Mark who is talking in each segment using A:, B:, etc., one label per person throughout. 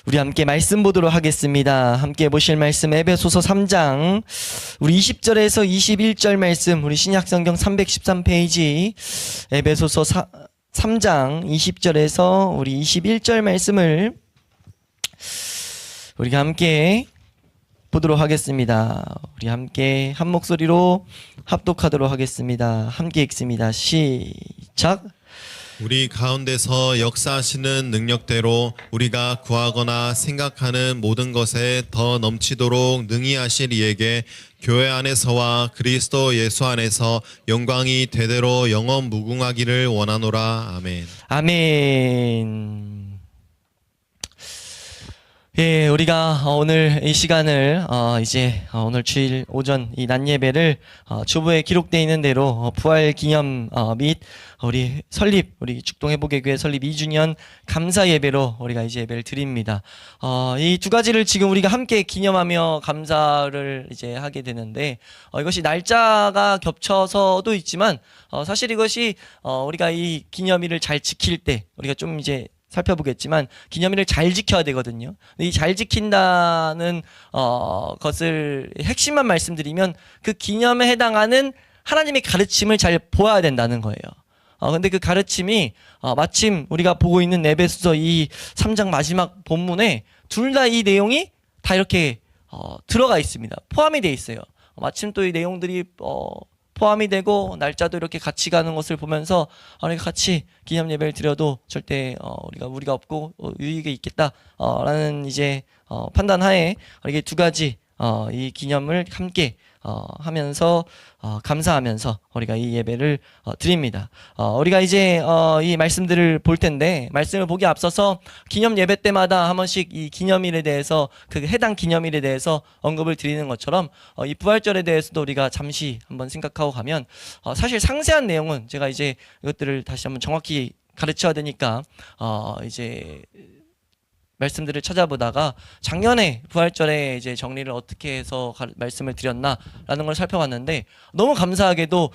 A: 우리 함께 말씀 보도록 하겠습니다. 함께 보실 말씀 에베소서 3장 우리 20절에서 21절 말씀, 우리 신약성경 313페이지 에베소서 3장 20절에서 우리 21절 말씀을 우리가 함께 보도록 하겠습니다. 우리 함께 한 목소리로 합독하도록 하겠습니다. 함께 읽습니다. 시작.
B: 우리 가운데서 역사하시는 능력대로 우리가 구하거나 생각하는 모든 것에 더 넘치도록 능히 하실 이에게 교회 안에서와 그리스도 예수 안에서 영광이 대대로 영원 무궁하기를 원하노라. 아멘.
A: 아멘. 예, 우리가 오늘 이 시간을 이제 오늘 주일 오전 이 낮 예배를 주보에 기록되어 있는 대로 부활 기념 및 우리 설립, 우리 축동회복의교회 설립 2주년 감사 예배로 우리가 이제 예배를 드립니다. 이 두 가지를 지금 우리가 함께 기념하며 감사를 이제 하게 되는데 이것이 날짜가 겹쳐서도 있지만 사실 이것이 우리가 이 기념일을 잘 지킬 때 우리가 좀 이제 살펴보겠지만 기념일을 잘 지켜야 되거든요. 이 잘 지킨다는 것을 핵심만 말씀드리면 그 기념에 해당하는 하나님의 가르침을 잘 보아야 된다는 거예요. 근데 그 가르침이 마침 우리가 보고 있는 에베소서 이 3장 마지막 본문에 둘 다 이 내용이 다 이렇게 들어가 있습니다. 포함이 돼 있어요. 마침 또 이 내용들이 포함이 되고 날짜도 이렇게 같이 가는 것을 보면서 우리가 같이 기념 예배를 드려도 절대 우리가 없고 유익이 있겠다라는 이제 판단하에 이게 두 가지 이 기념을 함께 하면서 감사하면서 우리가 이 예배를 드립니다. 우리가 이제 이 말씀들을 볼 텐데 말씀을 보기 앞서서 기념 예배 때마다 한 번씩 이 기념일에 대해서 그 해당 기념일에 대해서 언급을 드리는 것처럼 이 부활절에 대해서도 우리가 잠시 한번 생각하고 가면 사실 상세한 내용은 제가 이제 이것들을 다시 한번 정확히 가르쳐야 되니까 이제 말씀들을 찾아보다가 작년에 부활절에 이제 정리를 어떻게 해서 말씀을 드렸나라는 걸 살펴봤는데 너무 감사하게도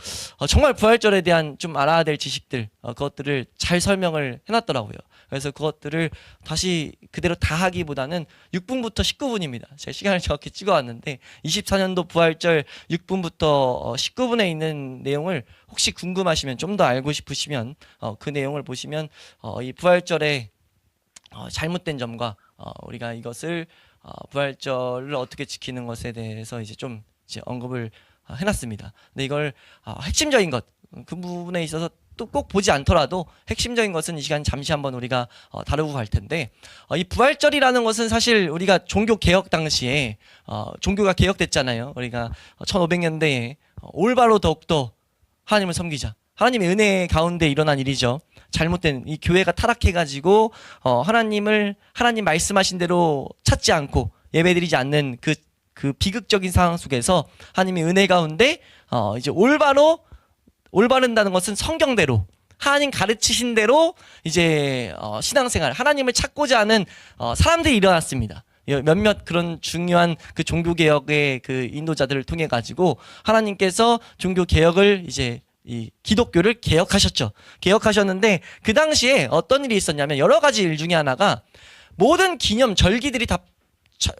A: 정말 부활절에 대한 좀 알아야 될 지식들 그것들을 잘 설명을 해놨더라고요. 그래서 그것들을 다시 그대로 다 하기보다는 6분부터 19분입니다. 제가 시간을 정확히 찍어왔는데 24년도 부활절 6분부터 19분에 있는 내용을 혹시 궁금하시면 좀 더 알고 싶으시면 그 내용을 보시면 이 부활절에 잘못된 점과 우리가 이것을 부활절을 어떻게 지키는 것에 대해서 이제 좀 이제 언급을 해놨습니다. 근데 이걸 핵심적인 것 그 부분에 있어서 또 꼭 보지 않더라도 핵심적인 것은 이 시간 잠시 한번 우리가 다루고 갈 텐데 이 부활절이라는 것은 사실 우리가 종교 개혁 당시에 종교가 개혁됐잖아요. 우리가 1500년대에 올바로 더욱더 하나님을 섬기자. 하나님의 은혜 가운데 일어난 일이죠. 잘못된 이 교회가 타락해가지고 하나님 말씀하신 대로 찾지 않고 예배드리지 않는 그 비극적인 상황 속에서 하나님의 은혜 가운데 이제 올바른다는 것은 성경대로 하나님 가르치신 대로 이제 신앙생활 하나님을 찾고자 하는 사람들이 일어났습니다. 몇몇 그런 중요한 그 종교개혁의 그 인도자들을 통해 가지고 하나님께서 종교개혁을 이제 이 기독교를 개혁하셨는데 그 당시에 어떤 일이 있었냐면 여러 가지 일 중에 하나가 모든 기념 절기들이 다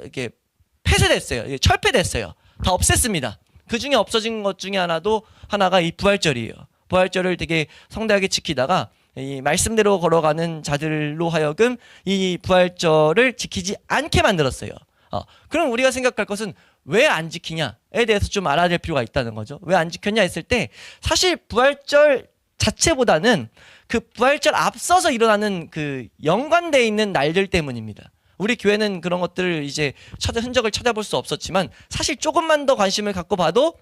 A: 이렇게 폐쇄됐어요. 철폐됐어요. 다 없앴습니다. 그 중에 없어진 것 중에 하나가 이 부활절이에요. 부활절을 되게 성대하게 지키다가 이 말씀대로 걸어가는 자들로 하여금 이 부활절을 지키지 않게 만들었어요. 그럼 우리가 생각할 것은 왜 안 지키냐에 대해서 좀 알아야 될 필요가 있다는 거죠. 왜 안 지켰냐 했을 때 사실 부활절 자체보다는 그 부활절 앞서서 일어나는 그 연관되어 있는 날들 때문입니다. 우리 교회는 그런 것들을 이제 흔적을 찾아볼 수 없었지만 사실 조금만 더 관심을 갖고 봐도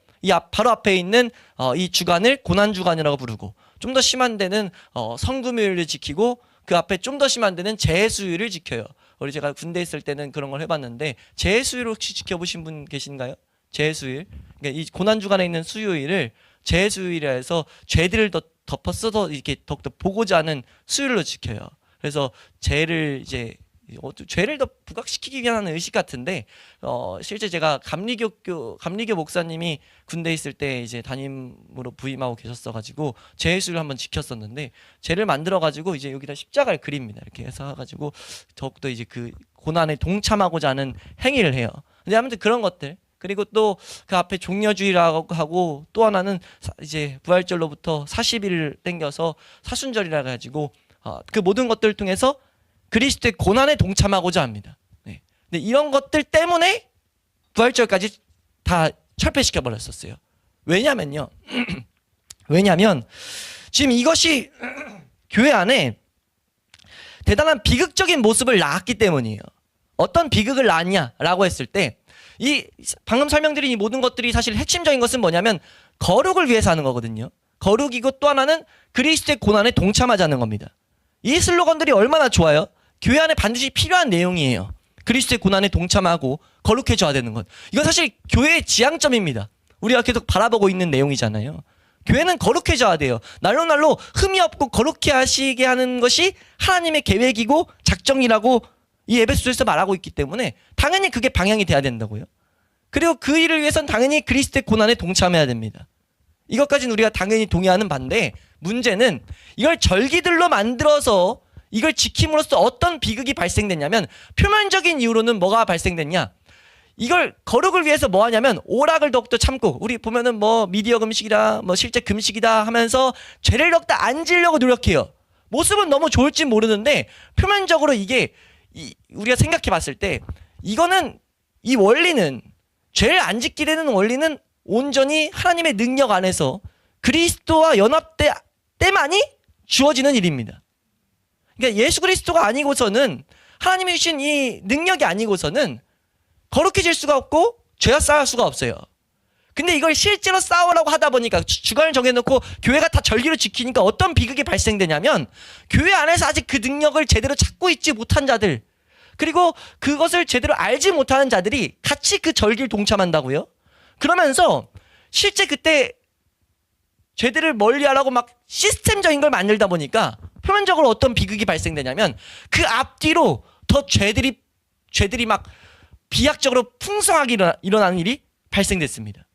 A: 바로 앞에 있는 이 주간을 고난주간이라고 부르고 좀 더 심한 데는 성금요일을 지키고 그 앞에 좀 더 심한 데는 재수일을 지켜요. 우리 제가 군대 있을 때는 그런 걸 해봤는데 재수일 혹시 지켜보신 분 계신가요? 재수일. 그러니까 이 고난주간에 있는 수요일을 재수일이라 해서 죄들을 더 덮어 써서 이렇게 더욱더 보고자 하는 수요일로 지켜요. 그래서 죄를 더 부각시키기 위한 의식 같은데 실제 제가 감리교 목사님이 군대 있을 때 이제 담임으로 부임하고 계셨어가지고 죄수를 한번 지켰었는데 죄를 만들어가지고 이제 여기다 십자가를 그립니다. 이렇게 해서 가지고 더욱더 이제 그 고난에 동참하고자 하는 행위를 해요. 근데 아무튼 그런 것들, 그리고 또 그 앞에 종려주의라고 하고, 또 하나는 이제 부활절로부터 40일을 땡겨서 사순절이라 가지고 그 모든 것들을 통해서 그리스도의 고난에 동참하고자 합니다. 네. 근데 이런 것들 때문에 부활절까지 다 철폐시켜 버렸었어요. 왜냐면요. 왜냐면 지금 이것이 교회 안에 대단한 비극적인 모습을 낳았기 때문이에요. 어떤 비극을 낳았냐라고 했을 때, 이 방금 설명드린 이 모든 것들이 사실 핵심적인 것은 뭐냐면 거룩을 위해서 하는 거거든요. 거룩이고, 또 하나는 그리스도의 고난에 동참하자는 겁니다. 이 슬로건들이 얼마나 좋아요? 교회 안에 반드시 필요한 내용이에요. 그리스도의 고난에 동참하고 거룩해져야 되는 것. 이건 사실 교회의 지향점입니다. 우리가 계속 바라보고 있는 내용이잖아요. 교회는 거룩해져야 돼요. 날로 날로 흠이 없고 거룩해 하시게 하는 것이 하나님의 계획이고 작정이라고 이 에베소서에서 말하고 있기 때문에 당연히 그게 방향이 돼야 된다고요. 그리고 그 일을 위해서는 당연히 그리스도의 고난에 동참해야 됩니다. 이것까지는 우리가 당연히 동의하는 바인데, 문제는 이걸 절기들로 만들어서 이걸 지킴으로써 어떤 비극이 발생됐냐면, 표면적인 이유로는 뭐가 발생됐냐, 이걸 거룩을 위해서 뭐 하냐면 오락을 더욱더 참고, 우리 보면은 뭐 미디어 금식이다, 뭐 실제 금식이다 하면서 죄를 더욱더 안 지려고 노력해요. 모습은 너무 좋을지 모르는데 표면적으로 이게 우리가 생각해 봤을 때, 이거는, 이 원리는, 죄를 안 짓게 되는 원리는 온전히 하나님의 능력 안에서 그리스도와 연합될 때만이 주어지는 일입니다. 그러니까 예수 그리스도가 아니고서는, 하나님이 주신 이 능력이 아니고서는 거룩해질 수가 없고 죄와 싸울 수가 없어요. 근데 이걸 실제로 싸우라고 하다 보니까, 주간을 정해놓고 교회가 다 절기로 지키니까 어떤 비극이 발생되냐면, 교회 안에서 아직 그 능력을 제대로 찾고 있지 못한 자들, 그리고 그것을 제대로 알지 못하는 자들이 같이 그 절기를 동참한다고요. 그러면서 실제 그때 죄들을 멀리하라고 막 시스템적인 걸 만들다 보니까 표면적으로 어떤 비극이 발생되냐면, 그 앞뒤로 더 죄들이 막 비약적으로 풍성하게 일어나는 일이 발생됐습니다.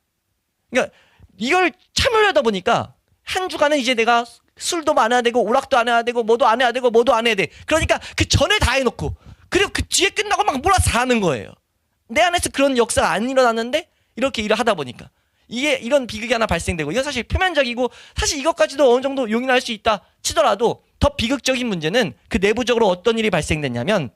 A: 그러니까 이걸 참으려다 보니까 한 주간은 이제 내가 술도 안 해야 되고 오락도 안 해야 되고 뭐도 안 해야 되고 뭐도 안 해야 돼. 그러니까 그 전에 다 해놓고, 그리고 그 뒤에 끝나고 막 몰아서 하는 거예요. 내 안에서 그런 역사가 안 일어났는데 이렇게 일을 하다 보니까 이게, 이런 비극이 하나 발생되고, 이건 사실 표면적이고, 사실 이것까지도 어느 정도 용인할 수 있다 치더라도 더 비극적인 문제는 그 내부적으로 어떤 일이 발생됐냐면,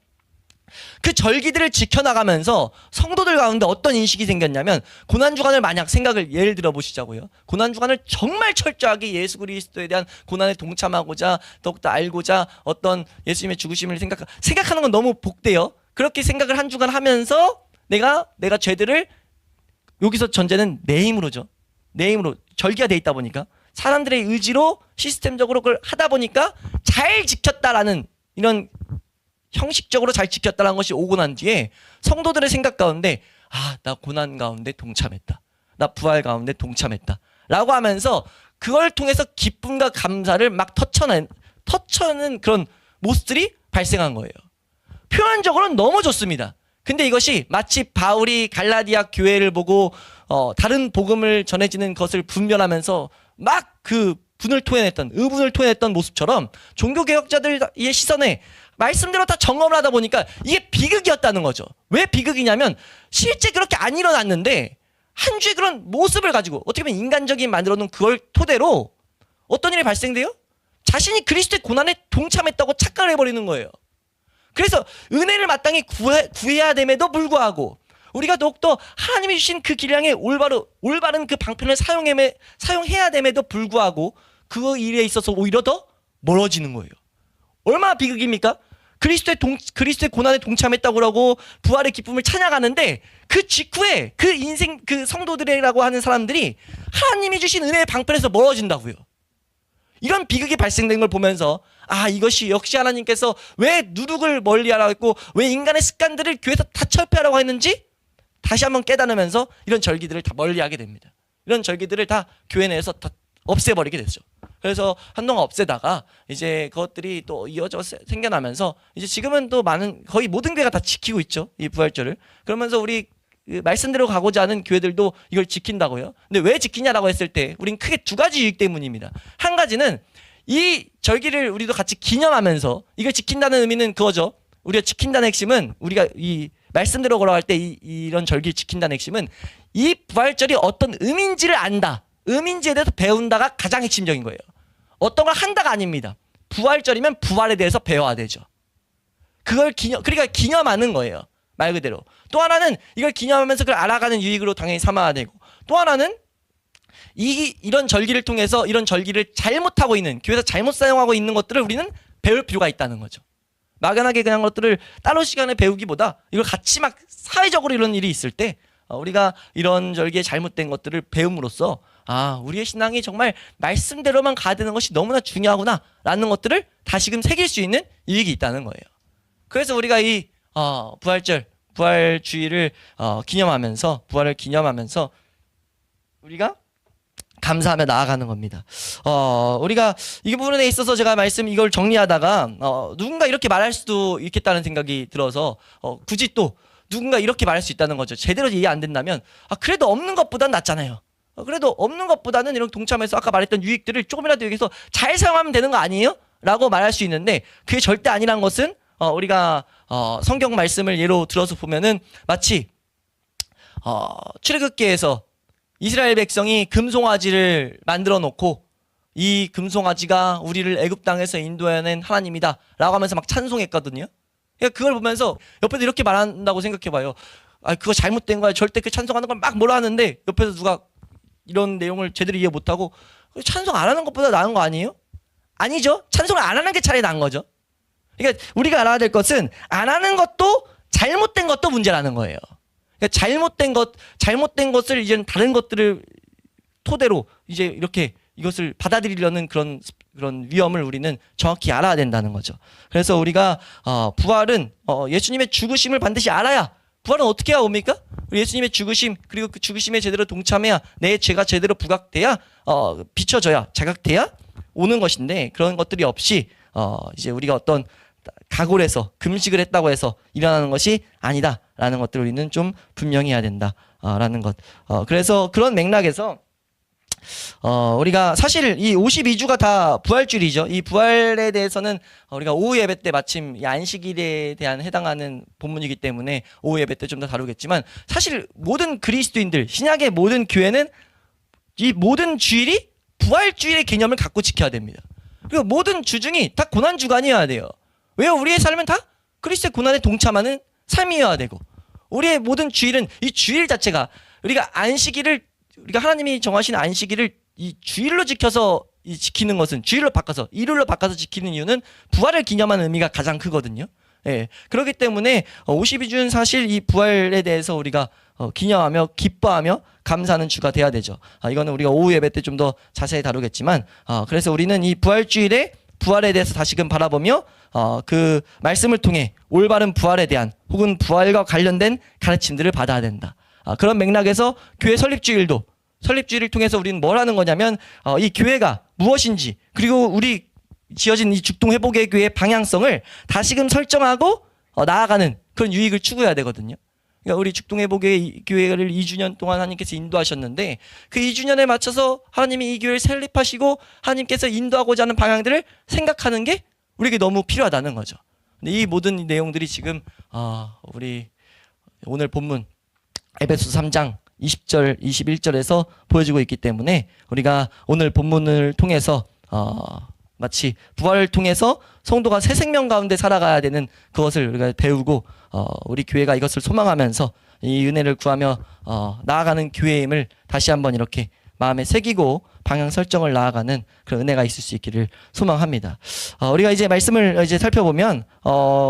A: 그 절기들을 지켜나가면서 성도들 가운데 어떤 인식이 생겼냐면, 고난주간을 만약 생각을 예를 들어 보시자고요. 고난주간을 정말 철저하게 예수 그리스도에 대한 고난에 동참하고자, 더욱더 알고자, 어떤 예수님의 죽으심을 생각하는 건 너무 복돼요. 그렇게 생각을 한 주간 하면서 내가 죄들을, 여기서 전제는 내 힘으로죠. 내 힘으로 절기가 돼 있다 보니까, 사람들의 의지로 시스템적으로 그걸 하다 보니까 잘 지켰다라는, 이런 형식적으로 잘 지켰다는 것이 오고 난 뒤에 성도들의 생각 가운데, 나 고난 가운데 동참했다, 나 부활 가운데 동참했다 라고 하면서 그걸 통해서 기쁨과 감사를 막 터쳐는 그런 모습들이 발생한 거예요. 표면적으로는 너무 좋습니다. 근데 이것이 마치 바울이 갈라디아 교회를 보고 다른 복음을 전해지는 것을 분별하면서 막 그 의분을 토해냈던 모습처럼, 종교개혁자들의 시선에 말씀대로 다 점검을 하다 보니까 이게 비극이었다는 거죠. 왜 비극이냐면, 실제 그렇게 안 일어났는데 한 주의 그런 모습을 가지고, 어떻게 보면 인간적인 만들어 놓은 그걸 토대로 어떤 일이 발생돼요? 자신이 그리스도의 고난에 동참했다고 착각을 해버리는 거예요. 그래서 은혜를 마땅히 구해야 됨에도 불구하고, 우리가 더욱더 하나님이 주신 그 길 향해 올바른 그 방편을 사용해야 됨에도 불구하고 그 일에 있어서 오히려 더 멀어지는 거예요. 얼마나 비극입니까? 그리스도의 고난에 동참했다고 그러고 부활의 기쁨을 찬양하는데, 그 직후에 그 인생, 그 성도들이라고 하는 사람들이 하나님이 주신 은혜의 방편에서 멀어진다고요. 이런 비극이 발생된 걸 보면서, 이것이 역시 하나님께서 왜 누룩을 멀리하라고 했고, 왜 인간의 습관들을 교회에서 다 철폐하라고 했는지 다시 한번 깨달으면서 이런 절기들을 다 멀리하게 됩니다. 이런 절기들을 다 교회 내에서 다 없애버리게 됐죠. 그래서 한동안 없애다가 이제 그것들이 또 이어져 생겨나면서, 이제 지금은 또 거의 모든 교회가 다 지키고 있죠, 이 부활절을. 그러면서 우리 말씀대로 가고자 하는 교회들도 이걸 지킨다고요. 근데 왜 지키냐라고 했을 때 우린 크게 두 가지 이유 때문입니다. 한 가지는 이 절기를 우리도 같이 기념하면서, 이걸 지킨다는 의미는 그거죠. 우리가 지킨다는 핵심은 우리가 이 말씀대로 걸어갈 때 이런 절기를 지킨다는 핵심은 이 부활절이 어떤 의미인지를 안다. 의미인지에 대해서 배운다가 가장 핵심적인 거예요. 어떤 걸 한다가 아닙니다. 부활절이면 부활에 대해서 배워야 되죠. 그걸 그러니까 기념하는 거예요. 말 그대로. 또 하나는 이걸 기념하면서 그걸 알아가는 유익으로 당연히 삼아야 되고, 또 하나는 이런 절기를 통해서 이런 절기를 잘못하고 있는, 교회에서 잘못 사용하고 있는 것들을 우리는 배울 필요가 있다는 거죠. 막연하게 그냥 것들을 따로 시간에 배우기보다 이걸 같이 막 사회적으로 이런 일이 있을 때 우리가 이런 절기에 잘못된 것들을 배움으로써 우리의 신앙이 정말 말씀대로만 가야 되는 것이 너무나 중요하구나 라는 것들을 다시금 새길 수 있는 유익이 있다는 거예요. 그래서 우리가 이 부활절, 부활주의를 기념하면서, 부활을 기념하면서 우리가 감사하며 나아가는 겁니다. 우리가 이 부분에 있어서 제가 이걸 정리하다가 누군가 이렇게 말할 수도 있겠다는 생각이 들어서 굳이 또 누군가 이렇게 말할 수 있다는 거죠. 제대로 이해 안 된다면 그래도 없는 것보단 낫잖아요. 그래도 없는 것보다는 이런 동참해서 아까 말했던 유익들을 조금이라도 여기서 잘 사용하면 되는 거 아니에요? 라고 말할 수 있는데 그게 절대 아니란 것은 우리가 성경 말씀을 예로 들어서 보면은 마치 출애굽기에서 이스라엘 백성이 금송아지를 만들어 놓고 이 금송아지가 우리를 애굽 땅에서 인도해낸 하나님이다 라고 하면서 막 찬송했거든요. 그러니까 그걸 보면서 옆에서 이렇게 말한다고 생각해봐요. 그거 잘못된 거야. 절대 그 찬송하는 걸 막 뭐라 하는데 옆에서 누가 이런 내용을 제대로 이해 못하고 찬송 안 하는 것보다 나은 거 아니에요? 아니죠. 찬송을 안 하는 게 차라리 나은 거죠. 그러니까 우리가 알아야 될 것은 안 하는 것도 잘못된 것도 문제라는 거예요. 그러니까 잘못된 것을 이제 다른 것들을 토대로 이제 이렇게 이것을 받아들이려는 그런 위험을 우리는 정확히 알아야 된다는 거죠. 그래서 우리가 부활은 예수님의 죽으심을 반드시 알아야, 부활은 어떻게 해야 옵니까? 예수님의 죽으심, 그리고 그 죽으심에 제대로 동참해야 내 죄가 제대로 부각돼야 비춰져야, 자각돼야 오는 것인데, 그런 것들이 없이 이제 우리가 어떤 각오해서 금식을 했다고 해서 일어나는 것이 아니다라는 것들을 우리는 좀 분명히 해야 된다라는 것. 그래서 그런 맥락에서 우리가 사실 이 52주가 다 부활주일이죠. 이 부활에 대해서는 우리가 오후 예배 때 마침 이 안식일에 대한 해당하는 본문이기 때문에 오후 예배 때 좀 더 다루겠지만, 사실 모든 그리스도인들, 신약의 모든 교회는 이 모든 주일이 부활주일의 개념을 갖고 지켜야 됩니다. 그리고 모든 주중이 다 고난주간이어야 돼요. 왜요? 우리의 삶은 다 그리스도의 고난에 동참하는 삶이어야 되고, 우리의 모든 주일은 이 주일 자체가 우리가 안식일을, 우리가 하나님이 정하신 안식일을 이 주일로 지켜서 지키는 것은, 주일로 바꿔서 일요일로 바꿔서 지키는 이유는 부활을 기념하는 의미가 가장 크거든요. 예. 그렇기 때문에 52주는 사실 이 부활에 대해서 우리가 기념하며 기뻐하며 감사하는 주가 돼야 되죠. 이거는 우리가 오후 예배 때 좀 더 자세히 다루겠지만, 그래서 우리는 이 부활주일에 부활에 대해서 다시금 바라보며 그 말씀을 통해 올바른 부활에 대한, 혹은 부활과 관련된 가르침들을 받아야 된다. 그런 맥락에서 교회 설립주일을 통해서 우리는 뭘 하는 거냐면 이 교회가 무엇인지, 그리고 우리 지어진 이 죽동회복의 교회의 방향성을 다시금 설정하고 나아가는 그런 유익을 추구해야 되거든요. 그러니까 우리 죽동회복의 교회를 2주년 동안 하나님께서 인도하셨는데, 그 2주년에 맞춰서 하나님이 이 교회를 설립하시고 하나님께서 인도하고자 하는 방향들을 생각하는 게 우리에게 너무 필요하다는 거죠. 근데 이 모든 내용들이 지금 우리 오늘 본문 에베소서 3장 20절 21절에서 보여지고 있기 때문에 우리가 오늘 본문을 통해서 마치 부활을 통해서 성도가 새 생명 가운데 살아가야 되는 그것을 우리가 배우고 우리 교회가 이것을 소망하면서 이 은혜를 구하며 나아가는 교회임을 다시 한번 이렇게 마음에 새기고 방향 설정을 나아가는 그런 은혜가 있을 수 있기를 소망합니다. 우리가 이제 말씀을 이제 살펴보면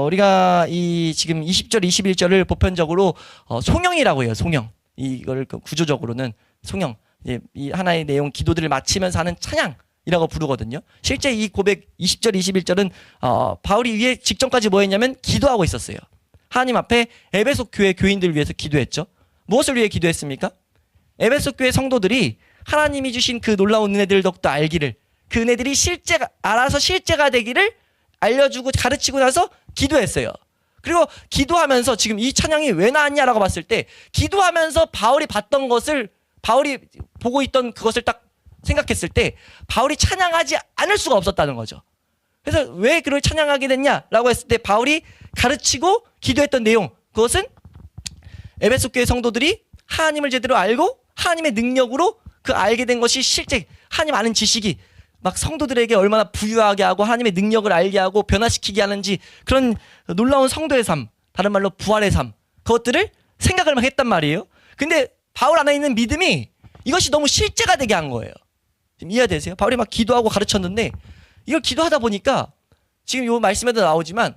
A: 우리가 이 지금 20절 21절을 보편적으로 송영이라고 해요. 송영. 이걸 구조적으로는 송영. 이제 이 하나의 내용 기도들을 마치면서 하는 찬양이라고 부르거든요. 실제 이 고백 20절 21절은 바울이 위에 직전까지 뭐 했냐면 기도하고 있었어요. 하나님 앞에 에베소 교회 교인들을 위해서 기도했죠. 무엇을 위해 기도했습니까? 에베소 교회 성도들이 하나님이 주신 그 놀라운 은혜들을 더욱더 알기를, 그 은혜들이 알아서 실제가 되기를 알려주고 가르치고 나서 기도했어요. 그리고 기도하면서 지금 이 찬양이 왜 나왔냐라고 봤을 때, 기도하면서 바울이 봤던 것을, 바울이 보고 있던 그것을 딱 생각했을 때 바울이 찬양하지 않을 수가 없었다는 거죠. 그래서 왜 그를 찬양하게 됐냐라고 했을 때 바울이 가르치고 기도했던 내용, 그것은 에베소 교회 성도들이 하나님을 제대로 알고 하나님의 능력으로 그 알게 된 것이 실제 하나님 아는 지식이 막 성도들에게 얼마나 부유하게 하고 하나님의 능력을 알게 하고 변화시키게 하는지, 그런 놀라운 성도의 삶, 다른 말로 부활의 삶, 그것들을 생각을 막 했단 말이에요. 근데 바울 안에 있는 믿음이 이것이 너무 실제가 되게 한 거예요. 지금 이해되세요? 바울이 막 기도하고 가르쳤는데 이걸 기도하다 보니까 지금 이 말씀에도 나오지만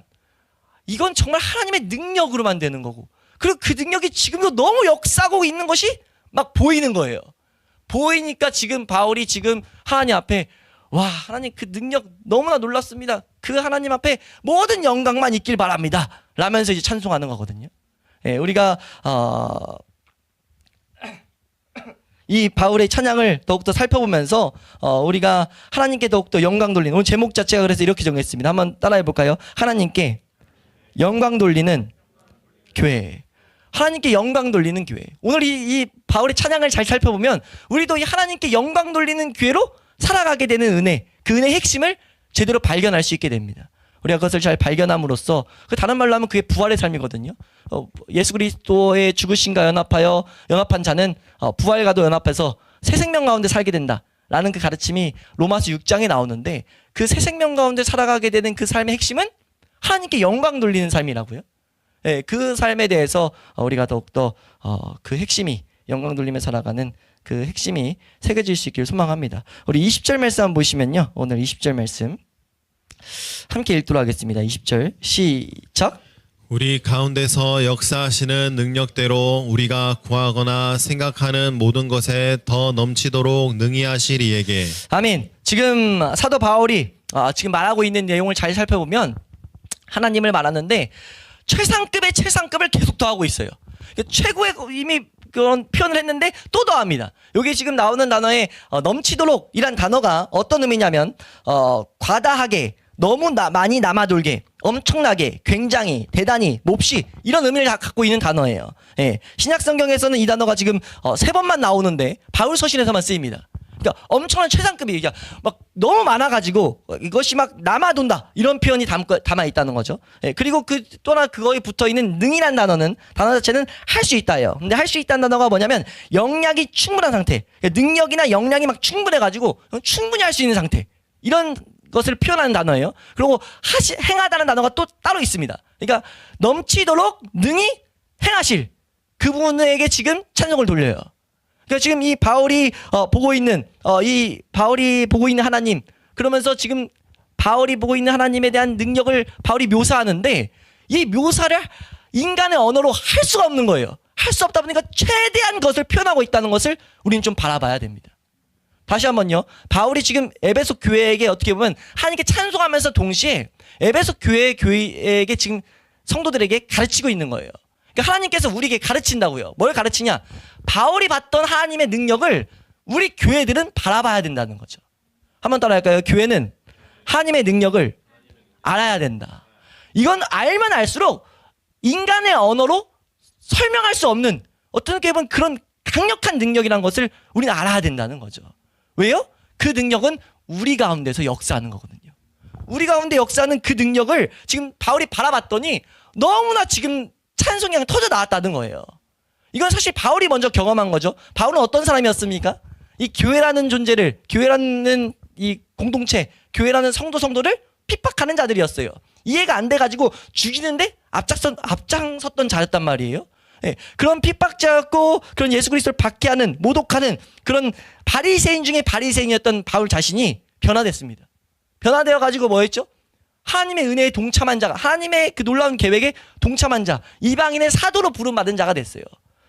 A: 이건 정말 하나님의 능력으로만 되는 거고, 그리고 그 능력이 지금도 너무 역사하고 있는 것이 막 보이는 거예요. 보이니까 지금 바울이 지금 하나님 앞에, 와, 하나님 그 능력 너무나 놀랐습니다. 그 하나님 앞에 모든 영광만 있길 바랍니다 라면서 이제 찬송하는 거거든요. 예, 우리가 이 바울의 찬양을 더욱더 살펴보면서 우리가 하나님께 더욱더 영광 돌리는, 오늘 제목 자체가 그래서 이렇게 정했습니다. 한번 따라해 볼까요? 하나님께 영광 돌리는 교회. 하나님께 영광 돌리는 교회. 오늘 이 바울의 찬양을 잘 살펴보면 우리도 이 하나님께 영광 돌리는 교회로 살아가게 되는 은혜, 그 은혜의 핵심을 제대로 발견할 수 있게 됩니다. 우리가 그것을 잘 발견함으로써, 그 다른 말로 하면 그게 부활의 삶이거든요. 예수 그리스도의 죽으심과 연합한 자는 부활과도 연합해서 새 생명 가운데 살게 된다라는 그 가르침이 로마서 6장에 나오는데, 그 새 생명 가운데 살아가게 되는 그 삶의 핵심은 하나님께 영광 돌리는 삶이라고요. 예, 그 삶에 대해서 우리가 더욱더 그 핵심이, 영광 돌리며 살아가는 그 핵심이 새겨질 수 있기를 소망합니다. 우리 20절 말씀 한번 보시면요, 오늘 20절 말씀 함께 읽도록 하겠습니다. 20절 시작.
B: 우리 가운데서 역사하시는 능력대로 우리가 구하거나 생각하는 모든 것에 더 넘치도록 능히 하실 이에게. 아멘.
A: 지금 사도 바울이 지금 말하고 있는 내용을 잘 살펴보면 하나님을 말하는데 최상급의 최상급을 계속 더하고 있어요. 최고의 이미 그런 표현을 했는데 또 더합니다. 여기 지금 나오는 단어에 넘치도록 이란 단어가 어떤 의미냐면 과다하게, 너무 많이 남아돌게, 엄청나게, 굉장히, 대단히, 몹시, 이런 의미를 다 갖고 있는 단어예요. 예. 신약 성경에서는 이 단어가 지금 3번만 나오는데 바울 서신에서만 쓰입니다. 그러니까 엄청난 최상급이, 그러니까 막 너무 많아가지고 이것이 막 남아돈다, 이런 표현이 담아 있다는 거죠. 예. 그리고 또나 그거에 붙어 있는 능이란 단어 자체는 할 수 있다예요. 근데 할 수 있다는 단어가 뭐냐면 역량이 충분한 상태, 그러니까 능력이나 역량이 막 충분해가지고 충분히 할 수 있는 상태, 이런 것을 표현하는 단어예요. 그리고 행하다는 단어가 또 따로 있습니다. 그러니까 넘치도록 능히 행하실 그분에게 지금 찬송을 돌려요. 그러니까 지금 이 바울이 보고 있는 하나님, 그러면서 지금 바울이 보고 있는 하나님에 대한 능력을 바울이 묘사하는데, 이 묘사를 인간의 언어로 할 수가 없는 거예요. 할 수 없다 보니까 최대한 것을 표현하고 있다는 것을 우리는 좀 바라봐야 됩니다. 다시 한번요. 바울이 지금 에베소 교회에게 어떻게 보면 하나님께 찬송하면서 동시에 에베소 교회에게 지금 성도들에게 가르치고 있는 거예요. 그러니까 하나님께서 우리에게 가르친다고요. 뭘 가르치냐? 바울이 봤던 하나님의 능력을 우리 교회들은 바라봐야 된다는 거죠. 한번 따라할까요? 교회는 하나님의 능력을 알아야 된다. 이건 알면 알수록 인간의 언어로 설명할 수 없는, 어떻게 보면 그런 강력한 능력이라는 것을 우리는 알아야 된다는 거죠. 왜요? 그 능력은 우리 가운데서 역사하는 거거든요. 우리 가운데 역사하는 그 능력을 지금 바울이 바라봤더니 너무나 지금 찬송이 그냥 터져 나왔다는 거예요. 이건 사실 바울이 먼저 경험한 거죠. 바울은 어떤 사람이었습니까? 이 교회라는 존재를, 교회라는 이 공동체, 교회라는 성도를 핍박하는 자들이었어요. 이해가 안 돼가지고 죽이는데 앞장섰던 자였단 말이에요. 예, 그런 핍박자였고, 그런 예수 그리스도를 박해하는, 모독하는 그런 바리새인 중에 바리새인이었던 바울 자신이 변화됐습니다. 변화되어가지고 뭐 했죠? 하나님의 은혜에 동참한 자가, 하나님의 그 놀라운 계획에 동참한 자, 이방인의 사도로 부름받은 자가 됐어요.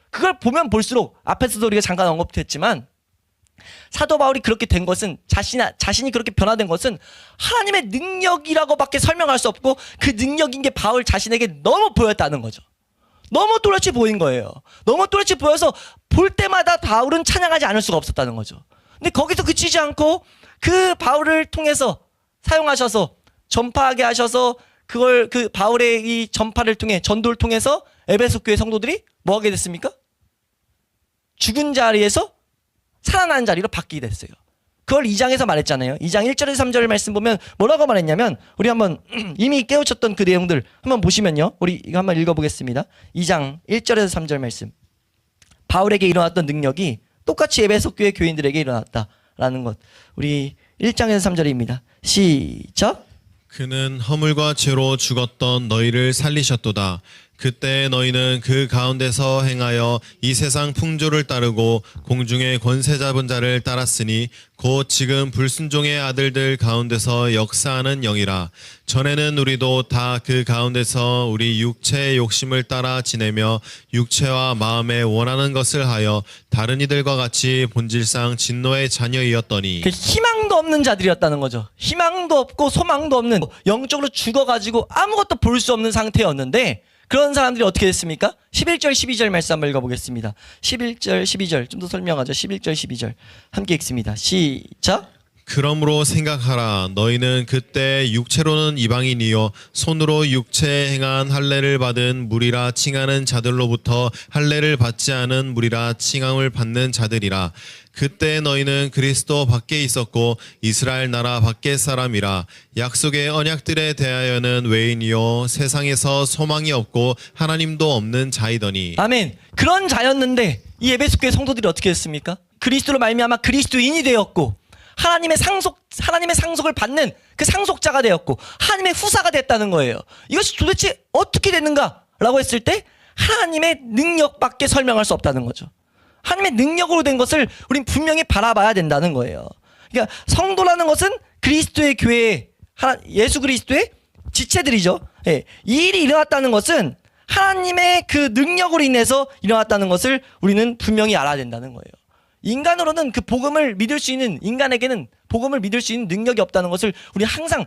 A: 그걸 보면 볼수록, 앞에서도 우리가 잠깐 언급했지만, 사도 바울이 그렇게 된 것은, 자신이 그렇게 변화된 것은 하나님의 능력이라고밖에 설명할 수 없고, 그 능력인 게 바울 자신에게 너무 보였다는 거죠. 너무 뚜렷이 보인 거예요. 너무 뚜렷이 보여서 볼 때마다 바울은 찬양하지 않을 수가 없었다는 거죠. 근데 거기서 그치지 않고 그 바울을 통해서 사용하셔서 전파하게 하셔서 그 바울의 이 전파를 통해, 전도를 통해서 에베소 교회 성도들이 뭐 하게 됐습니까? 죽은 자리에서 살아난 자리로 바뀌게 됐어요. 그걸 2장에서 말했잖아요. 2장 1절에서 3절 말씀 보면 뭐라고 말했냐면 우리 한번 이미 깨우쳤던 그 내용들 한번 보시면요. 우리 이거 한번 읽어보겠습니다. 2장 1절에서 3절 말씀. 바울에게 일어났던 능력이 똑같이 에베소 교회 교인들에게 일어났다라는 것. 우리 1장에서 3절입니다. 시작.
B: 그는 허물과 죄로 죽었던 너희를 살리셨도다. 그때 너희는 그 가운데서 행하여 이 세상 풍조를 따르고 공중의 권세 잡은 자를 따랐으니 곧 지금 불순종의 아들들 가운데서 역사하는 영이라. 전에는 우리도 다 그 가운데서 우리 육체의 욕심을 따라 지내며 육체와 마음에 원하는 것을 하여 다른 이들과 같이 본질상 진노의 자녀이었더니.
A: 그 희망도 없는 자들이었다는 거죠. 희망도 없고 소망도 없는, 영적으로 죽어가지고 아무것도 볼 수 없는 상태였는데 그런 사람들이 어떻게 됐습니까? 11절 12절 말씀 한번 읽어보겠습니다. 11절 12절 좀 더 설명하죠. 11절 12절 함께 읽습니다. 시작.
B: 그러므로 생각하라. 너희는 그때 육체로는 이방인이요 손으로 육체에 행한 할례를 받은 무리라 칭하는 자들로부터 할례를 받지 않은 무리라 칭함을 받는 자들이라. 그때 너희는 그리스도 밖에 있었고 이스라엘 나라 밖의 사람이라. 약속의 언약들에 대하여는 외인이요 세상에서 소망이 없고 하나님도 없는 자이더니.
A: 아멘. 그런 자였는데 이 에베소 교회 성도들이 어떻게 됐습니까? 그리스도로 말미암아 그리스도인이 되었고 하나님의 상속을 받는 그 상속자가 되었고 하나님의 후사가 됐다는 거예요. 이것이 도대체 어떻게 됐는가라고 했을 때 하나님의 능력밖에 설명할 수 없다는 거죠. 하나님의 능력으로 된 것을 우린 분명히 바라봐야 된다는 거예요. 그러니까 성도라는 것은 그리스도의 교회, 예수 그리스도의 지체들이죠. 예, 이 일이 일어났다는 것은 하나님의 그 능력으로 인해서 일어났다는 것을 우리는 분명히 알아야 된다는 거예요. 인간으로는 그 복음을 믿을 수 있는, 인간에게는 복음을 믿을 수 있는 능력이 없다는 것을 우리 항상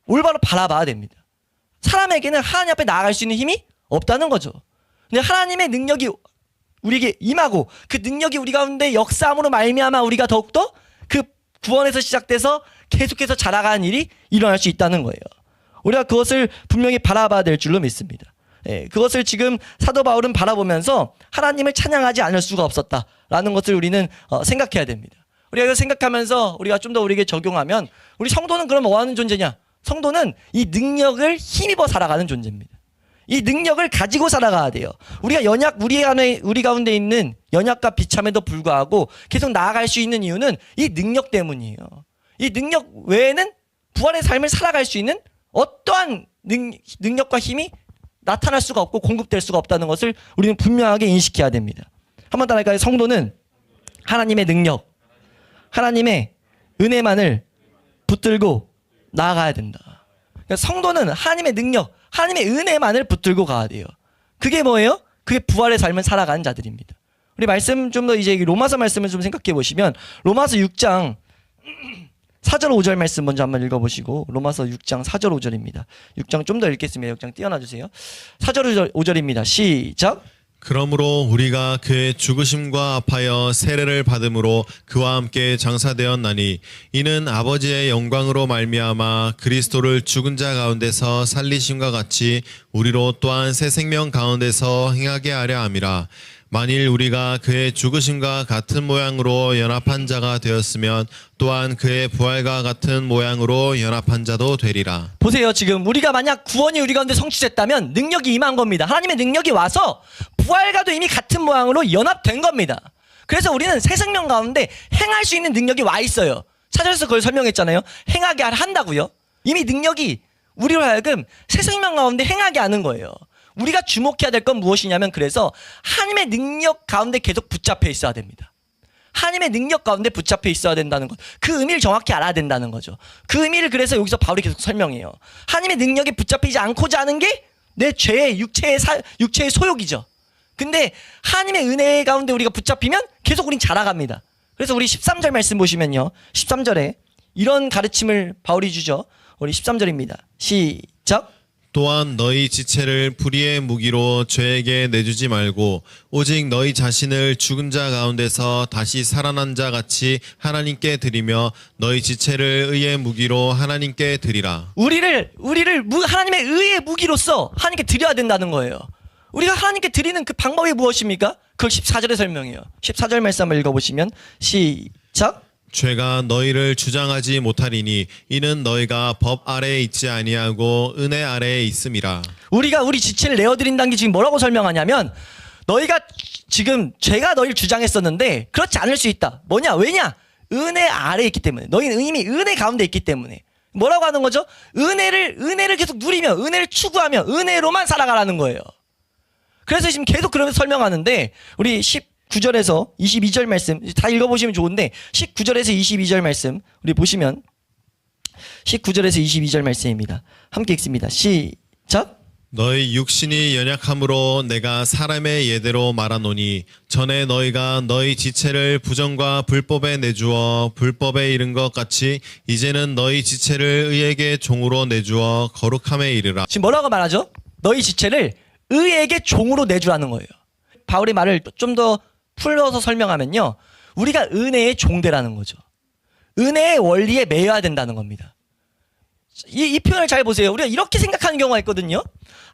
A: 올바로 바라봐야 됩니다. 사람에게는 하나님 앞에 나아갈 수 있는 힘이 없다는 거죠. 근데 하나님의 능력이 우리에게 임하고 그 능력이 우리 가운데 역사함으로 말미암아 우리가 더욱더 그 구원에서 시작돼서 계속해서 자라가는 일이 일어날 수 있다는 거예요. 우리가 그것을 분명히 바라봐야 될 줄로 믿습니다. 예, 그것을 지금 사도 바울은 바라보면서 하나님을 찬양하지 않을 수가 없었다라는 것을 우리는 생각해야 됩니다. 우리가 이거 생각하면서 우리가 좀 더 우리에게 적용하면 우리 성도는 그럼 뭐 하는 존재냐? 성도는 이 능력을 힘입어 살아가는 존재입니다. 이 능력을 가지고 살아가야 돼요. 우리가 우리 가운데 있는 연약과 비참에도 불구하고 계속 나아갈 수 있는 이유는 이 능력 때문이에요. 이 능력 외에는 부활의 삶을 살아갈 수 있는 어떠한 능력과 힘이 나타날 수가 없고 공급될 수가 없다는 것을 우리는 분명하게 인식해야 됩니다. 한번 따라할까요? 성도는 하나님의 능력, 하나님의 은혜만을 붙들고 나아가야 된다. 그러니까 성도는 하나님의 능력, 하나님의 은혜만을 붙들고 가야 돼요. 그게 뭐예요? 그게 부활의 삶을 살아가는 자들입니다. 우리 말씀 좀 더 이제 로마서 말씀을 좀 생각해 보시면 로마서 6장 4절 5절 말씀 먼저 한번 읽어보시고 로마서 6장 4절 5절입니다. 6장 좀 더 읽겠습니다. 6장 띄어놔주세요. 4절 5절입니다. 시작.
B: 그러므로 우리가 그의 죽으심과 합하여 세례를 받음으로 그와 함께 장사되었나니 이는 아버지의 영광으로 말미암아 그리스도를 죽은 자 가운데서 살리심과 같이 우리로 또한 새 생명 가운데서 행하게 하려 함이라. 만일 우리가 그의 죽으심과 같은 모양으로 연합한 자가 되었으면 또한 그의 부활과 같은 모양으로 연합한 자도 되리라.
A: 보세요. 지금 우리가 만약 구원이 우리 가운데 성취됐다면 능력이 임한 겁니다. 하나님의 능력이 와서 부활과도 이미 같은 모양으로 연합된 겁니다. 그래서 우리는 새 생명 가운데 행할 수 있는 능력이 와 있어요. 차절에서 그걸 설명했잖아요. 행하게 한다고요. 이미 능력이 우리로 하여금 새 생명 가운데 행하게 하는 거예요. 우리가 주목해야 될 건 무엇이냐면 그래서 하나님의 능력 가운데 계속 붙잡혀 있어야 됩니다. 하나님의 능력 가운데 붙잡혀 있어야 된다는 것. 그 의미를 정확히 알아야 된다는 거죠. 그 의미를 그래서 여기서 바울이 계속 설명해요. 하나님의 능력에 붙잡히지 않고자 하는 게 내 죄의 육체의 소욕이죠. 근데 하나님의 은혜 가운데 우리가 붙잡히면 계속 우린 자라갑니다. 그래서 우리 13절 말씀 보시면요. 13절에 이런 가르침을 바울이 주죠. 우리 13절입니다. 시작.
B: 또한 너희 지체를 불의의 무기로 죄에게 내주지 말고 오직 너희 자신을 죽은 자 가운데서 다시 살아난 자 같이 하나님께 드리며 너희 지체를 의의 무기로 하나님께 드리라.
A: 우리를 하나님의 의의 무기로서 하나님께 드려야 된다는 거예요. 우리가 하나님께 드리는 그 방법이 무엇입니까? 그걸 14절에 설명해요. 14절 말씀 한번 읽어보시면 시작.
B: 죄가 너희를 주장하지 못하리니 이는 너희가 법 아래에 있지 아니하고 은혜 아래에 있음이라.
A: 우리가 우리 지체를 내어드린다는 게 지금 뭐라고 설명하냐면 너희가 지금 죄가 너희를 주장했었는데 그렇지 않을 수 있다. 뭐냐? 왜냐? 은혜 아래에 있기 때문에. 너희는 이미 은혜 가운데 있기 때문에. 뭐라고 하는 거죠? 은혜를 계속 누리며 은혜를 추구하며 은혜로만 살아가라는 거예요. 그래서 지금 계속 그러면서 설명하는데 우리 19절에서 22절 말씀 다 읽어보시면 좋은데 19절에서 22절 말씀 우리 보시면 19절에서 22절 말씀입니다. 함께 읽습니다. 시작.
B: 너희 육신이 연약함으로 내가 사람의 예대로 말하노니 전에 너희가 너희 지체를 부정과 불법에 내주어 불법에 이른 것 같이 이제는 너희 지체를 의에게 종으로 내주어 거룩함에 이르라.
A: 지금 뭐라고 말하죠? 너희 지체를 의에게 종으로 내주라는 거예요. 바울의 말을 좀 더 풀어서 설명하면요. 우리가 은혜의 종되라는 거죠. 은혜의 원리에 매여야 된다는 겁니다. 이 표현을 잘 보세요. 우리가 이렇게 생각하는 경우가 있거든요.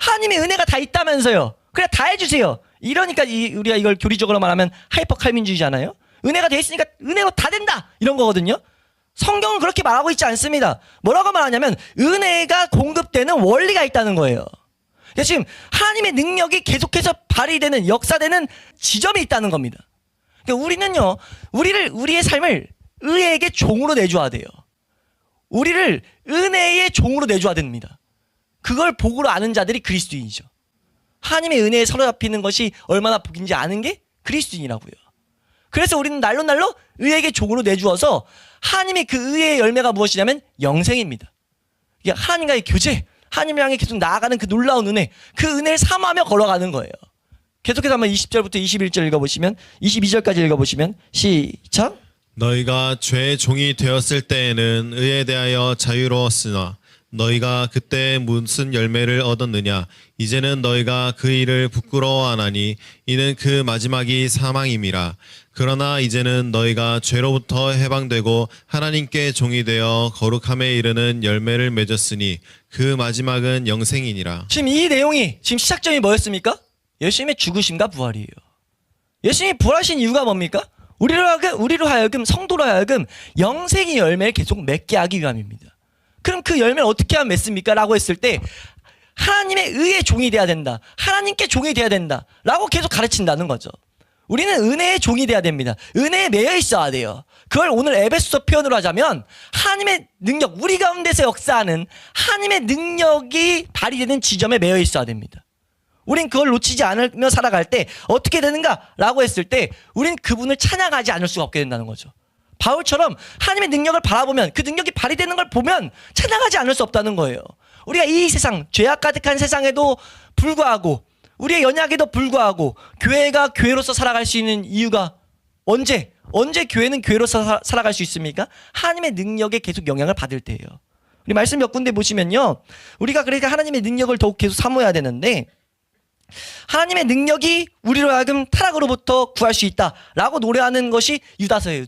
A: 하나님의 은혜가 다 있다면서요. 그래 다 해주세요. 이러니까 우리가 이걸 교리적으로 말하면 하이퍼 칼민주의잖아요. 은혜가 돼 있으니까 은혜로 다 된다 이런 거거든요. 성경은 그렇게 말하고 있지 않습니다. 뭐라고 말하냐면 은혜가 공급되는 원리가 있다는 거예요. 그러니까 지금 하나님의 능력이 계속해서 발휘되는 역사되는 지점이 있다는 겁니다. 그러니까 우리는요. 우리의 삶을 의에게 종으로 내줘야 돼요. 우리를 은혜의 종으로 내줘야 됩니다. 그걸 복으로 아는 자들이 그리스도인이죠. 하나님의 은혜에 사로잡히는 것이 얼마나 복인지 아는 게 그리스도인이라고요. 그래서 우리는 날로 의에게 종으로 내주어서 하나님의 그 의의 열매가 무엇이냐면 영생입니다. 이게 하나님과의 교제, 하나님을 향해 계속 나아가는 그 놀라운 은혜, 그 은혜를 사모하며 걸어가는 거예요. 계속해서 한번 20절부터 21절 읽어보시면 22절까지 읽어보시면 시작.
B: 너희가 죄의 종이 되었을 때에는 의에 대하여 자유로웠으나 너희가 그때 무슨 열매를 얻었느냐? 이제는 너희가 그 일을 부끄러워하나니 이는 그 마지막이 사망임이라. 그러나 이제는 너희가 죄로부터 해방되고 하나님께 종이 되어 거룩함에 이르는 열매를 맺었으니 그 마지막은 영생이니라.
A: 지금 이 내용이 지금 시작점이 뭐였습니까? 예수님의 죽으심과 부활이에요. 예수님이 부활하신 이유가 뭡니까? 우리로 하여금 성도로 하여금 영생의 열매를 계속 맺게 하기 위함입니다. 그럼 그 열매를 어떻게 하면 맺습니까? 라고 했을 때 하나님의 의의 종이 돼야 된다. 하나님께 종이 돼야 된다. 라고 계속 가르친다는 거죠. 우리는 은혜의 종이 돼야 됩니다. 은혜에 매여 있어야 돼요. 그걸 오늘 에베소서 표현으로 하자면 하나님의 능력, 우리 가운데서 역사하는 하나님의 능력이 발휘되는 지점에 매여 있어야 됩니다. 우린 그걸 놓치지 않으며 살아갈 때 어떻게 되는가라고 했을 때 우린 그분을 찬양하지 않을 수가 없게 된다는 거죠. 바울처럼 하나님의 능력을 바라보면 그 능력이 발휘되는 걸 보면 찬양하지 않을 수 없다는 거예요. 우리가 이 세상, 죄악 가득한 세상에도 불구하고 우리의 연약에도 불구하고 교회가 교회로서 살아갈 수 있는 이유가 언제 교회는 교회로서 살아갈 수 있습니까? 하나님의 능력에 계속 영향을 받을 때예요. 우리 말씀 몇 군데 보시면요. 우리가 그러니까 하나님의 능력을 더욱 계속 사모해야 되는데 하나님의 능력이 우리로 하여금 타락으로부터 구할 수 있다라고 노래하는 것이 유다서예요.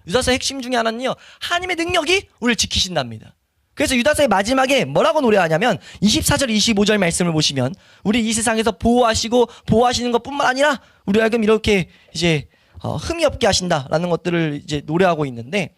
A: 유다서의 핵심 중에 하나는요. 하나님의 능력이 우리를 지키신답니다. 그래서 유다서의 마지막에 뭐라고 노래하냐면 24절 25절 말씀을 보시면 우리 이 세상에서 보호하시는 것뿐만 아니라 우리 하여금 이렇게 이제 흠이 없게 하신다라는 것들을 이제 노래하고 있는데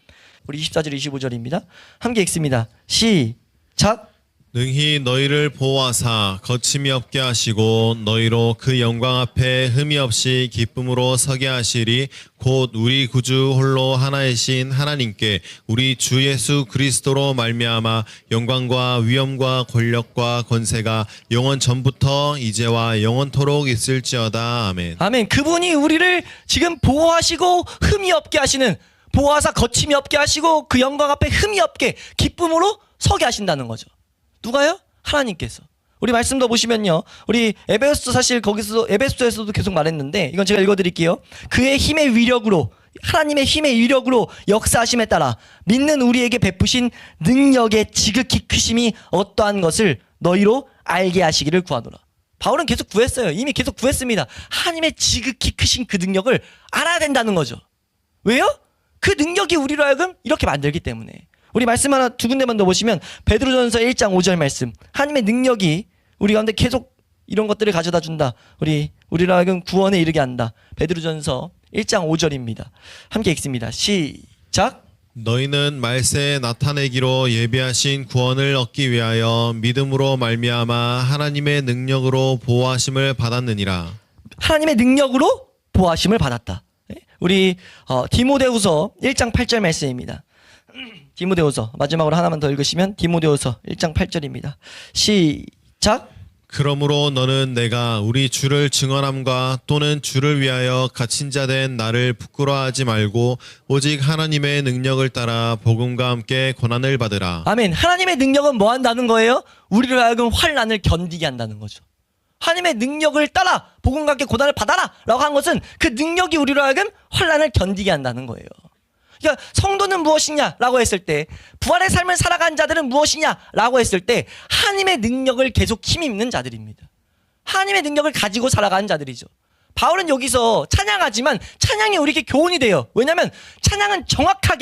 A: 우리 24절 25절입니다. 함께 읽습니다. 시작.
B: 능히 너희를 보호하사 거침이 없게 하시고 너희로 그 영광 앞에 흠이 없이 기쁨으로 서게 하시리 곧 우리 구주 홀로 하나이신 하나님께 우리 주 예수 그리스도로 말미암아 영광과 위엄과 권력과 권세가 영원 전부터 이제와 영원토록 있을지어다. 아멘.
A: 아멘. 그분이 우리를 지금 보호하시고 흠이 없게 하시는, 보호하사 거침이 없게 하시고 그 영광 앞에 흠이 없게 기쁨으로 서게 하신다는 거죠. 누가요? 하나님께서. 우리 말씀도 보시면요. 우리 에베소서 사실 거기서 에베소서에서도 계속 말했는데 이건 제가 읽어드릴게요. 그의 힘의 위력으로, 하나님의 힘의 위력으로 역사하심에 따라 믿는 우리에게 베푸신 능력의 지극히 크심이 어떠한 것을 너희로 알게 하시기를 구하노라. 바울은 계속 구했어요. 이미 계속 구했습니다. 하나님의 지극히 크신 그 능력을 알아야 된다는 거죠. 왜요? 그 능력이 우리로 하여금 이렇게 만들기 때문에. 우리 말씀 하나 두 군데만 더 보시면 베드로전서 1장 5절 말씀. 하나님의 능력이 우리 가운데 계속 이런 것들을 가져다 준다. 우리로 하여금 구원에 이르게 한다. 베드로전서 1장 5절입니다. 함께 읽습니다. 시작.
B: 너희는 말세에 나타내기로 예비하신 구원을 얻기 위하여 믿음으로 말미암아 하나님의 능력으로 보호하심을 받았느니라.
A: 하나님의 능력으로 보호하심을 받았다. 우리 디모데후서 1장 8절 말씀입니다. 디모데후서 마지막으로 하나만 더 읽으시면 디모데후서 1장 8절입니다. 시작.
B: 그러므로 너는 내가 우리 주를 증언함과 또는 주를 위하여 갇힌 자 된 나를 부끄러워하지 말고 오직 하나님의 능력을 따라 복음과 함께 고난을 받으라.
A: 아멘. 하나님의 능력은 뭐 한다는 거예요? 우리를 하여금 환난을 견디게 한다는 거죠. 하나님의 능력을 따라 복음과 함께 고난을 받아라 라고 한 것은 그 능력이 우리로 하여금 환난을 견디게 한다는 거예요. 그러니까 성도는 무엇이냐라고 했을 때, 부활의 삶을 살아간 자들은 무엇이냐라고 했을 때 하나님의 능력을 계속 힘입는 자들입니다. 하나님의 능력을 가지고 살아가는 자들이죠. 바울은 여기서 찬양하지만 찬양이 우리에게 교훈이 돼요. 왜냐하면 찬양은 정확한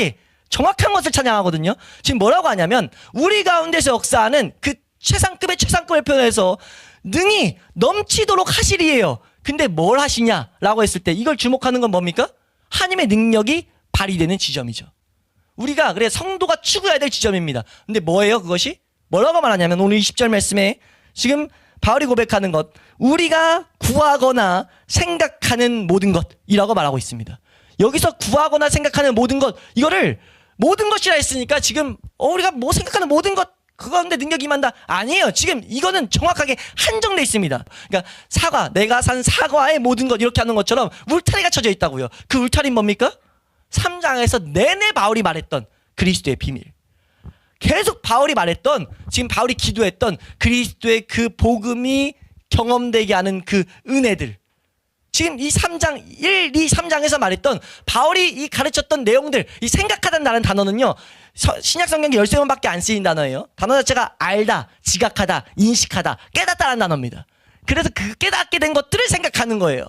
A: 것을 찬양하거든요. 지금 뭐라고 하냐면 우리 가운데서 역사하는 그 최상급의 최상급을 표현해서 능히 넘치도록 하시리예요. 근데 뭘 하시냐라고 했을 때 이걸 주목하는 건 뭡니까? 하나님의 능력이 발휘되는 지점이죠. 우리가 그래 성도가 추구해야 될 지점입니다. 근데 뭐예요 그것이? 뭐라고 말하냐면 오늘 20절 말씀에 지금 바울이 고백하는 것, 우리가 구하거나 생각하는 모든 것이라고 말하고 있습니다. 여기서 구하거나 생각하는 모든 것, 이거를 모든 것이라 했으니까 지금 우리가 뭐 생각하는 모든 것 그 가운데 능력이 임한다. 아니에요. 지금 이거는 정확하게 한정돼 있습니다. 그러니까 내가 산 사과의 모든 것 이렇게 하는 것처럼 울타리가 쳐져 있다고요. 그 울타리는 뭡니까? 3장에서 내내 바울이 말했던 그리스도의 비밀, 계속 바울이 말했던, 지금 바울이 기도했던 그리스도의 그 복음이 경험되게 하는 그 은혜들, 지금 이 3장 1, 2, 3장에서 말했던 바울이 이 가르쳤던 내용들, 이 생각하다는 단어는요 신약 성경에 13번밖에 안 쓰인 단어예요. 단어 자체가 알다, 지각하다, 인식하다, 깨닫다라는 단어입니다. 그래서 그 깨닫게 된 것들을 생각하는 거예요.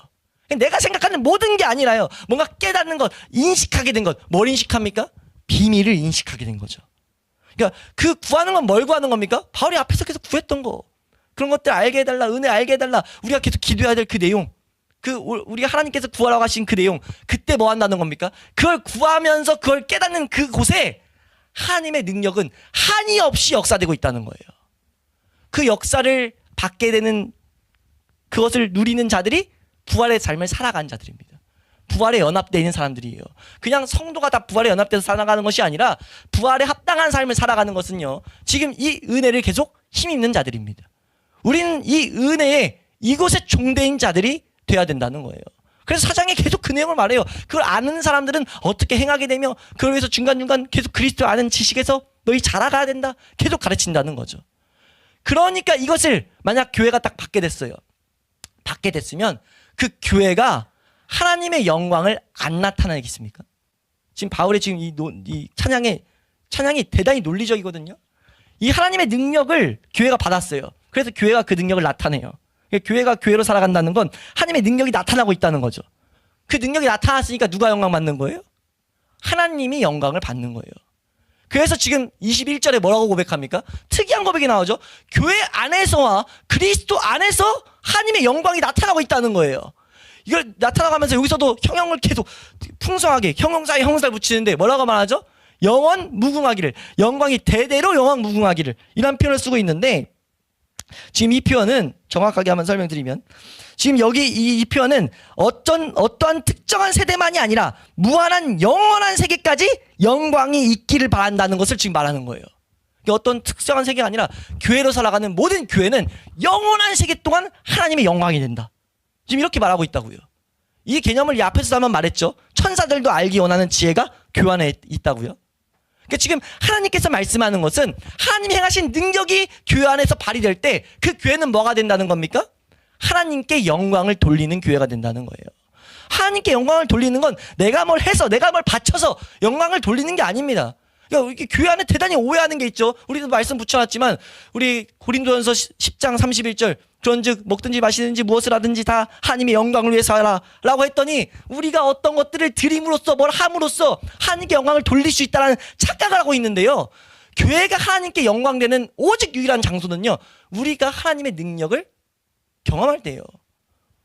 A: 내가 생각하는 모든 게 아니라요, 뭔가 깨닫는 것, 인식하게 된 것. 뭘 인식합니까? 비밀을 인식하게 된 거죠. 그러니까 그 구하는 건 뭘 구하는 겁니까? 바울이 앞에서 계속 구했던 거, 그런 것들 알게 해달라, 은혜 알게 해달라, 우리가 계속 기도해야 될 그 내용, 우리가 하나님께서 구하라고 하신 그 내용, 그때 뭐 한다는 겁니까? 그걸 구하면서 그걸 깨닫는 그곳에 하나님의 능력은 한이 없이 역사되고 있다는 거예요. 그 역사를 받게 되는, 그것을 누리는 자들이 부활의 삶을 살아가는 자들입니다. 부활에 연합되어 있는 사람들이에요. 그냥 성도가 다 부활에 연합돼서 살아가는 것이 아니라 부활에 합당한 삶을 살아가는 것은요, 지금 이 은혜를 계속 힘입는 자들입니다. 우리는 이 은혜에 이곳에 종대인 자들이 돼야 된다는 거예요. 그래서 사장에 계속 그 내용을 말해요. 그걸 아는 사람들은 어떻게 행하게 되며, 그걸 위해서 중간중간 계속 그리스도 아는 지식에서 너희 자라가야 된다, 계속 가르친다는 거죠. 그러니까 이것을 만약 교회가 딱 받게 됐어요. 받게 됐으면 그 교회가 하나님의 영광을 안 나타내겠습니까? 지금 바울의 지금 이 찬양이 대단히 논리적이거든요. 이 하나님의 능력을 교회가 받았어요. 그래서 교회가 그 능력을 나타내요. 교회가 교회로 살아간다는 건 하나님의 능력이 나타나고 있다는 거죠. 그 능력이 나타났으니까 누가 영광 받는 거예요? 하나님이 영광을 받는 거예요. 그래서 지금 21절에 뭐라고 고백합니까? 특이한 고백이 나오죠. 교회 안에서와 그리스도 안에서 하나님의 영광이 나타나고 있다는 거예요. 이걸 나타나가면서 여기서도 형용을 계속 풍성하게 형용사에 형용사를 붙이는데 뭐라고 말하죠? 영원 무궁하기를, 영광이 대대로 영원 무궁하기를, 이런 표현을 쓰고 있는데, 지금 이 표현은 정확하게 한번 설명드리면, 지금 여기 이 표현은 어떠한 특정한 세대만이 아니라 무한한 영원한 세계까지 영광이 있기를 바란다는 것을 지금 말하는 거예요. 어떤 특정한 세계가 아니라 교회로 살아가는 모든 교회는 영원한 세계 동안 하나님의 영광이 된다, 지금 이렇게 말하고 있다고요. 이 개념을 이 앞에서 한번 말했죠. 천사들도 알기 원하는 지혜가 교회 안에 있다고요. 그러니까 지금 하나님께서 말씀하는 것은 하나님이 행하신 능력이 교회 안에서 발휘될 때 그 교회는 뭐가 된다는 겁니까? 하나님께 영광을 돌리는 교회가 된다는 거예요. 하나님께 영광을 돌리는 건 내가 뭘 해서, 내가 뭘 바쳐서 영광을 돌리는 게 아닙니다. 그러니까 이렇게 교회 안에 대단히 오해하는 게 있죠. 우리도 말씀 붙여놨지만 우리 고린도전서 10장 31절, 그런즉 먹든지 마시든지 무엇을 하든지 다 하나님의 영광을 위해서 하라 라고 했더니, 우리가 어떤 것들을 드림으로써 뭘 함으로써 하나님께 영광을 돌릴 수 있다는 착각을 하고 있는데요, 교회가 하나님께 영광되는 오직 유일한 장소는요, 우리가 하나님의 능력을 경험할 때예요.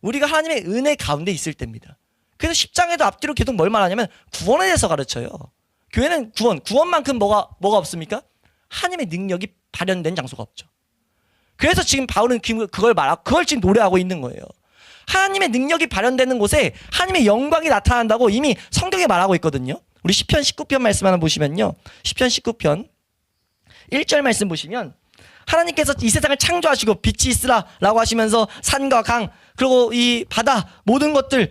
A: 우리가 하나님의 은혜 가운데 있을 때입니다. 그래서 10장에도 앞뒤로 계속 뭘 말하냐면 구원에 대해서 가르쳐요. 교회는 구원만큼 뭐가 없습니까? 하나님의 능력이 발현된 장소가 없죠. 그래서 지금 바울은 그걸 지금 노래하고 있는 거예요. 하나님의 능력이 발현되는 곳에 하나님의 영광이 나타난다고 이미 성경에 말하고 있거든요. 우리 시편 19편 말씀 하나 보시면요. 시편 19편 1절 말씀 보시면 하나님께서 이 세상을 창조하시고 빛이 있으라라고 하시면서 산과 강 그리고 이 바다 모든 것들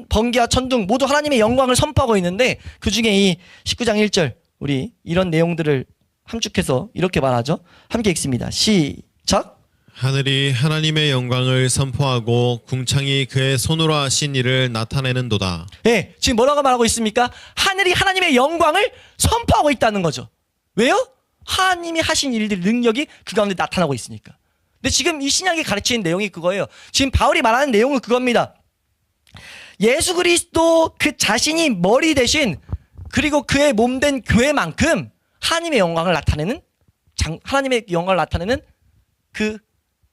A: 번개와 천둥 모두 하나님의 영광을 선포하고 있는데 그중에 이 19장 1절 우리 이런 내용들을 함축해서 이렇게 말하죠. 함께 읽습니다. 시작.
B: 하늘이 하나님의 영광을 선포하고 궁창이 그의 손으로 하신 일을 나타내는도다.
A: 예, 지금 뭐라고 말하고 있습니까? 하늘이 하나님의 영광을 선포하고 있다는 거죠. 왜요? 하나님이 하신 일들 능력이 그 가운데 나타나고 있으니까. 근데 지금 이 신약이 가르치는 내용이 그거예요. 지금 바울이 말하는 내용은 그겁니다. 예수 그리스도 그 자신이 머리 대신 그리고 그의 몸된 교회만큼 하나님의 영광을 나타내는 하나님의 영광을 나타내는 그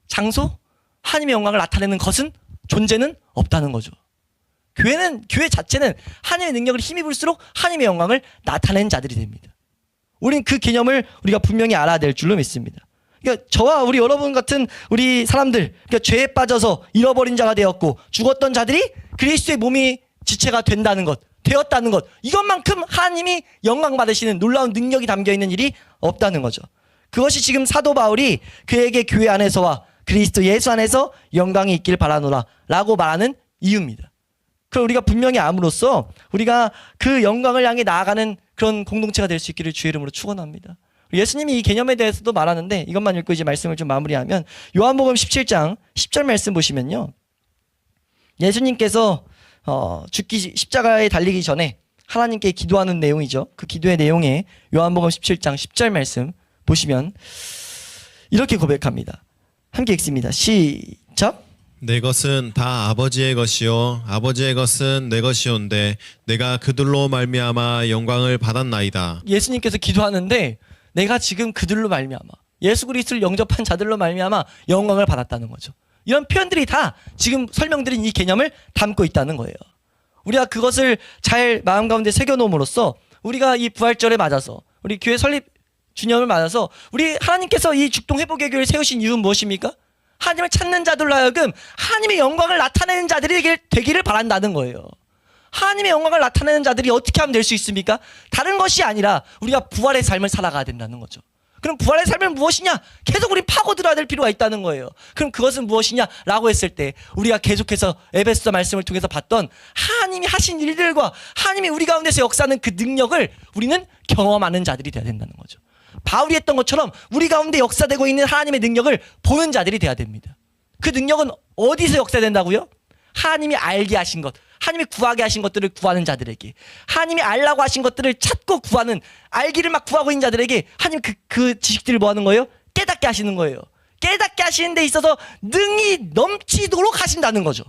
A: 장소, 하나님의 영광을 나타내는 것은 존재는 없다는 거죠. 교회 자체는 하나님의 능력을 힘입을수록 하나님의 영광을 나타내는 자들이 됩니다. 우린 그 개념을 우리가 분명히 알아야 될 줄로 믿습니다. 그러니까 저와 우리 여러분 같은 우리 사람들, 그러니까 죄에 빠져서 잃어버린 자가 되었고 죽었던 자들이 그리스도의 몸이 지체가 되었다는 것, 이것만큼 하나님이 영광 받으시는 놀라운 능력이 담겨 있는 일이 없다는 거죠. 그것이 지금 사도 바울이 그에게 교회 안에서와 그리스도 예수 안에서 영광이 있길 바라노라 라고 말하는 이유입니다. 그럼 우리가 분명히 암으로써 우리가 그 영광을 향해 나아가는 그런 공동체가 될 수 있기를 주의 이름으로 축원합니다. 예수님이 이 개념에 대해서도 말하는데 이것만 읽고 이제 말씀을 좀 마무리하면 요한복음 17장 10절 말씀 보시면요. 예수님께서 십자가에 달리기 전에 하나님께 기도하는 내용이죠. 그 기도의 내용에 요한복음 17장 10절 말씀 보시면 이렇게 고백합니다. 함께 읽습니다. 시작.
B: 내 것은 다 아버지의 것이요 아버지의 것은 내 것이온데 내가 그들로 말미암아 영광을 받았나이다.
A: 예수님께서 기도하는데 내가 지금 그들로 말미암아 예수 그리스도를 영접한 자들로 말미암아 영광을 받았다는 거죠. 이런 표현들이 다 지금 설명드린 이 개념을 담고 있다는 거예요. 우리가 그것을 잘 마음 가운데 새겨놓음으로써 우리가 이 부활절에 맞아서 우리 교회 설립 주년을 맞아서 우리 하나님께서 이 죽동회복의 교회를 세우신 이유는 무엇입니까? 하나님을 찾는 자들로 하여금 하나님의 영광을 나타내는 자들이 되기를 바란다는 거예요. 하나님의 영광을 나타내는 자들이 어떻게 하면 될 수 있습니까? 다른 것이 아니라 우리가 부활의 삶을 살아가야 된다는 거죠. 그럼 부활의 삶은 무엇이냐? 계속 우리 파고들어야 될 필요가 있다는 거예요. 그럼 그것은 무엇이냐라고 했을 때 우리가 계속해서 에베소서 말씀을 통해서 봤던 하나님이 하신 일들과 하나님이 우리 가운데서 역사하는 그 능력을 우리는 경험하는 자들이 돼야 된다는 거죠. 바울이 했던 것처럼 우리 가운데 역사되고 있는 하나님의 능력을 보는 자들이 돼야 됩니다. 그 능력은 어디서 역사된다고요? 하나님이 알게 하신 것, 하나님이 구하게 하신 것들을 구하는 자들에게, 하나님이 알라고 하신 것들을 찾고 구하는, 알기를 막 구하고 있는 자들에게 하나님 그 지식들을 뭐 하는 거예요? 깨닫게 하시는 거예요. 깨닫게 하시는 데 있어서 능이 넘치도록 하신다는 거죠.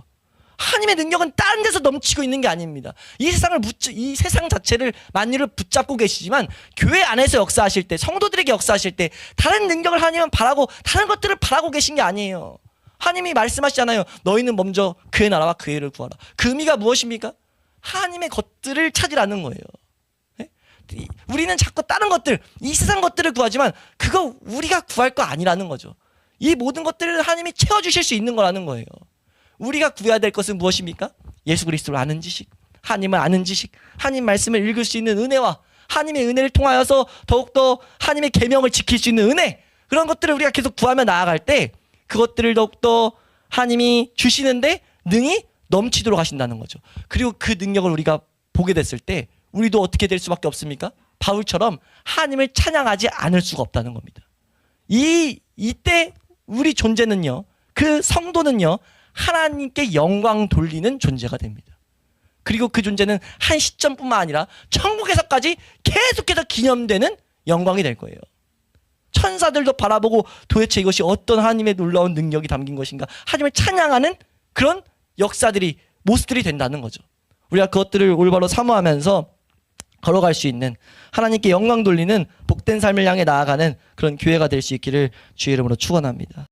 A: 하나님의 능력은 다른 데서 넘치고 있는 게 아닙니다. 이 세상 자체를 만유를 붙잡고 계시지만 교회 안에서 역사하실 때, 성도들에게 역사하실 때 다른 능력을 하나님은 바라고 다른 것들을 바라고 계신 게 아니에요. 하나님이 말씀하시잖아요. 너희는 먼저 그의 나라와 그의 의를 구하라. 그 의미가 무엇입니까? 하나님의 것들을 찾으라는 거예요. 네? 우리는 자꾸 다른 것들, 이 세상 것들을 구하지만 그거 우리가 구할 거 아니라는 거죠. 이 모든 것들을 하나님이 채워주실 수 있는 거라는 거예요. 우리가 구해야 될 것은 무엇입니까? 예수 그리스도를 아는 지식, 하나님을 아는 지식, 하나님 말씀을 읽을 수 있는 은혜와 하나님의 은혜를 통하여서 더욱더 하나님의 계명을 지킬 수 있는 은혜, 그런 것들을 우리가 계속 구하며 나아갈 때 그것들을 더욱더 하나님이 주시는데 능히 넘치도록 하신다는 거죠. 그리고 그 능력을 우리가 보게 됐을 때 우리도 어떻게 될 수밖에 없습니까? 바울처럼 하나님을 찬양하지 않을 수가 없다는 겁니다. 이때 우리 존재는요, 그 성도는요, 하나님께 영광 돌리는 존재가 됩니다. 그리고 그 존재는 한 시점뿐만 아니라 천국에서까지 계속해서 기념되는 영광이 될 거예요. 천사들도 바라보고 도대체 이것이 어떤 하나님의 놀라운 능력이 담긴 것인가, 하나님을 찬양하는 그런 역사들이, 모습들이 된다는 거죠. 우리가 그것들을 올바로 사모하면서 걸어갈 수 있는, 하나님께 영광 돌리는 복된 삶을 향해 나아가는 그런 교회가 될 수 있기를 주의 이름으로 축원합니다.